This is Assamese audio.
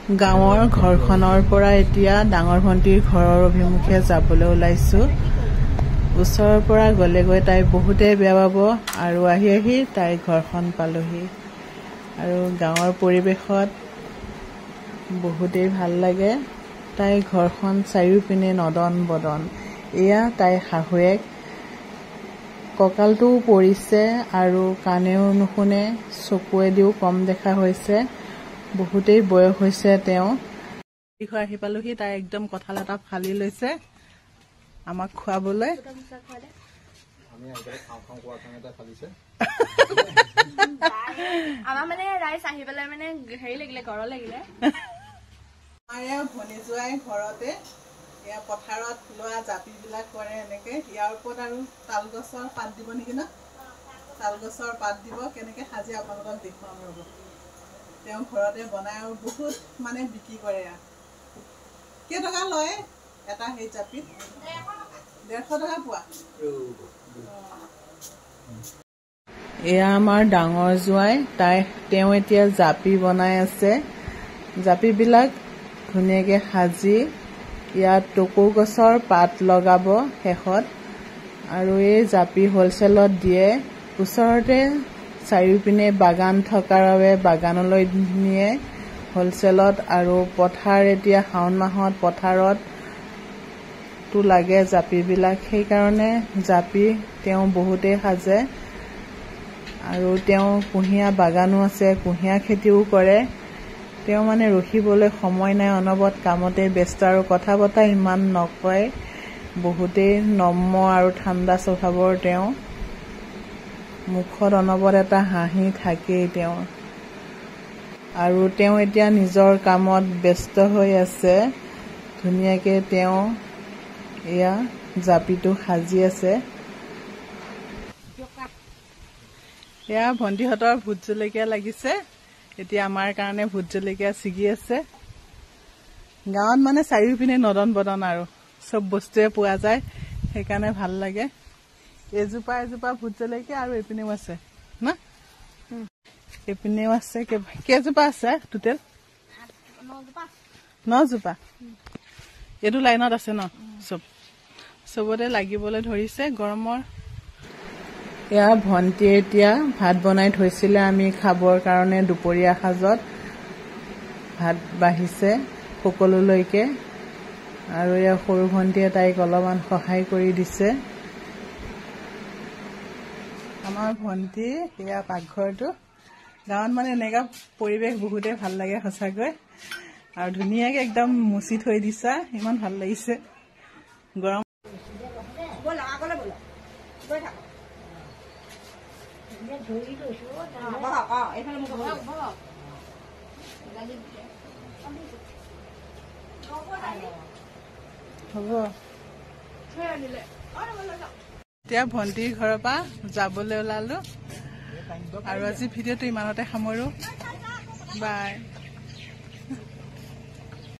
গাঁৱৰ ঘৰখনৰ পৰা এতিয়া ডাঙৰ ভণ্টিৰ ঘৰৰ অভিমুখে যাবলৈ ওলাইছো। ওচৰৰ পৰা গলে গৈ তাই বহুতেই বেয়া পাব আৰু আহি আহি তাই ঘৰখন পালোহি। আৰু গাঁৱৰ পৰিৱেশত বহুতেই ভাল লাগে। তাই ঘৰখন চাৰিওপিনে নদন বদন। এয়া তাই শাহুৱেক। কঁকালটোও পৰিছে আৰু কাণেও নুশুনে, চকুৱেদিও কম দেখা হৈছে। বহুতেই বয়স হৈছে তেওঁ। ঘৰ আহি পালোহি। তাই একদম কঁঠাল এটা ফালি লৈছে আমাক খুৱাবলৈ। আমাৰ মানে ৰাইজ আহি পেলাই মানে হেৰি লাগিলে, ঘৰ লাগিলে। আমাৰ ভনী জোৱাই ঘৰতে এয়া পথাৰত লোৱা জাপিবিলাক কৰে এনেকে। ইয়াৰ ওপৰত আৰু তাল গছৰ পাত দিব নেকি ন? তাল গছৰ পাত দিব। কেনেকে সাজি আপোনালোকক দেখুৱাম ৰ'ব। তেওঁ ঘৰতে বনাই আৰু বহুত মানে বিক্ৰী কৰে। কেইটকা লয় এটা সেই জাপিত? 150 টকা পোৱা। এয়া আমাৰ ডাঙৰ জোৱাই। তেওঁ এতিয়া জাপি বনাই আছে। জাপিবিলাক ধুনীয়াকে সাজি ইয়াত টকৌ গছৰ পাত লগাব শেষত, আৰু এই জাপি হ'লচেলত দিয়ে। ওচৰতে চাৰিওপিনে বাগান থকাৰ বাবে বাগানলৈ নিয়ে হ'লচেলত। আৰু পথাৰ এতিয়া শাওণ মাহত পথাৰতো লাগে জাপিবিলাক, সেইকাৰণে জাপি তেওঁ বহুতেই সাজে। আৰু তেওঁ কুঁহিয়াৰ বাগানো আছে, কুঁহিয়াৰ খেতিও কৰে। তেওঁ মানে ৰখিবলৈ সময় নাই, অনবৰত কামতে ব্যস্ত আৰু কথা বতৰা ইমান নকয়। বহুতেই নম্ৰ আৰু ঠাণ্ডা স্বভাৱৰ তেওঁ। মুখত অনবৰত এটা হাঁহি থাকেই তেওঁৰ। আৰু তেওঁ এতিয়া নিজৰ কামত ব্যস্ত হৈ আছে। ধুনীয়াকে তেওঁ এয়া জাপিটো সাজি আছে। এয়া ভণ্টিহঁতৰ ভোট জলকীয়া লাগিছে। এতিয়া আমাৰ কাৰণে ভোট জলকীয়া ছিগি আছে। গাঁৱত মানে চাৰিওপিনে নদন বদন আৰু চব বস্তুৱে পোৱা যায়, সেইকাৰণে ভাল লাগে। এজোপা এজোপা ভোট জলকীয়া আৰু এইপিনেও আছে না? এইপিনেও আছে। কেইজোপা আছে টোটেল? 9 জোপা। এইটো লাইনত আছে ন? চবতে লাগিবলৈ ধৰিছে গৰমৰ। এয়া ভণ্টিয়ে এতিয়া ভাত বনাই থৈছিলে আমি খাবৰ কাৰণে। দুপৰীয়া সাজত ভাত বাঢ়িছে সকলোলৈকে। আৰু এয়া সৰু ভণ্টিয়ে তাইক অলপমান সহায় কৰি দিছে। আমাৰ ভণ্টি এয়া পাকঘৰটো। গাঁৱত মানে এনেকুৱা পৰিৱেশ বহুতেই ভাল লাগে সঁচাকৈ। আৰু ধুনীয়াকে একদম মুচি থৈ দিছা, ইমান ভাল লাগিছে। গৰম হ'ব। এতিয়া ভণ্টিৰ ঘৰৰ পৰা যাবলৈ ওলালো। আৰু আজি ভিডিঅ'টো ইমানতে সামৰো। বাই।